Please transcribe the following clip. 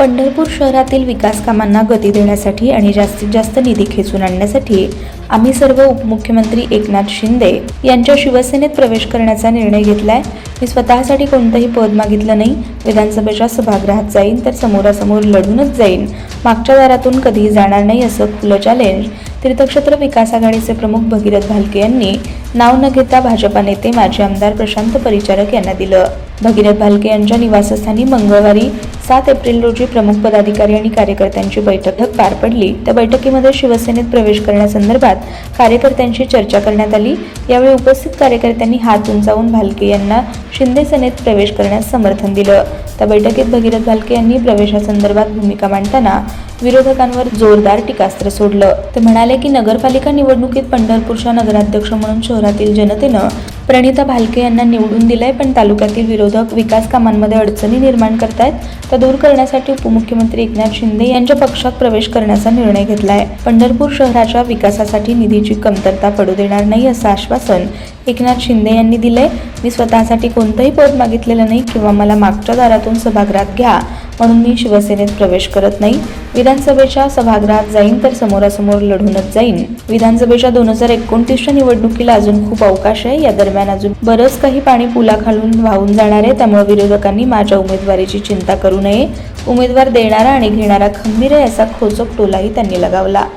पंढरपूर शहरातील विकास कामांना गती देण्यासाठी आणि जास्तीत जास्त निधी खेचून आणण्यासाठी आम्ही सर्व उपमुख्यमंत्री एकनाथ शिंदे यांच्या शिवसेनेत प्रवेश करण्याचा निर्णय घेतलाय। मी स्वतःसाठी कोणतंही पद मागितलं नाही। विधानसभेच्या सभागृहात जाईन तर समोरासमोर लढूनच जाईन। मागच्या दारातून कधीही जाणार नाही असं खुलं चॅलेंज तीर्थक्षेत्र विकास आघाडीचे प्रमुख भगीरथ भालके यांनी नाव न घेता भाजपा नेते माजी आमदार प्रशांत परिचारक यांना दिलं। भगीरथ भालके यांच्या निवासस्थानी मंगळवारी 7 एप्रिल रोजी प्रमुख पदाधिकारी आणि कार्यकर्त्यांची बैठक पार पडली। त्या बैठकीमध्ये शिवसेनेत प्रवेश करण्यासंदर्भात कार्यकर्त्यांशी चर्चा करण्यात आली। यावेळी उपस्थित कार्यकर्त्यांनी हात उंचावून भालके यांना शिंदे सेनेत प्रवेश करण्यास समर्थन दिलं। त्या बैठकीत भगीरथ भालके यांनी प्रवेशासंदर्भात भूमिका मांडताना विरोधकांवर जोरदार टीकास्त्र सोडलं। ते म्हणाले की नगरपालिका निवडणुकीत पंढरपूरच्या नगराध्यक्ष म्हणून शहरातील जनतेनं प्रणिता भालके यांना निवडून दिलंय, पण तालुक्यातील विरोधक विकास कामांमध्ये अडचणी निर्माण करतायत। त्या दूर करण्यासाठी उपमुख्यमंत्री एकनाथ शिंदे यांच्या पक्षात प्रवेश करण्याचा निर्णय घेतलाय। पंढरपूर शहराच्या विकासासाठी निधीची कमतरता पडू देणार नाही असं आश्वासन एकनाथ शिंदे यांनी दिलंय। मी स्वतःसाठी कोणतंही पद मागितलेलं नाही किंवा मला मागच्या दारातून सभागृहात घ्या म्हणून मी शिवसेनेत प्रवेश करत नाही। विधानसभेच्या सभागृहात जाईन तर समोरासमोर लढूनच जाईन। विधानसभेच्या 2029च्या निवडणुकीला अजून खूप अवकाश आहे। या दरम्यान अजून बरंच काही पाणी पुलाखालून वाहून जाणार आहे। त्यामुळे विरोधकांनी माझ्या उमेदवारीची चिंता करू नये। उमेदवार देणारा आणि घेणारा खंबीर आहे असा खोचक टोलाही त्यांनी लगावला।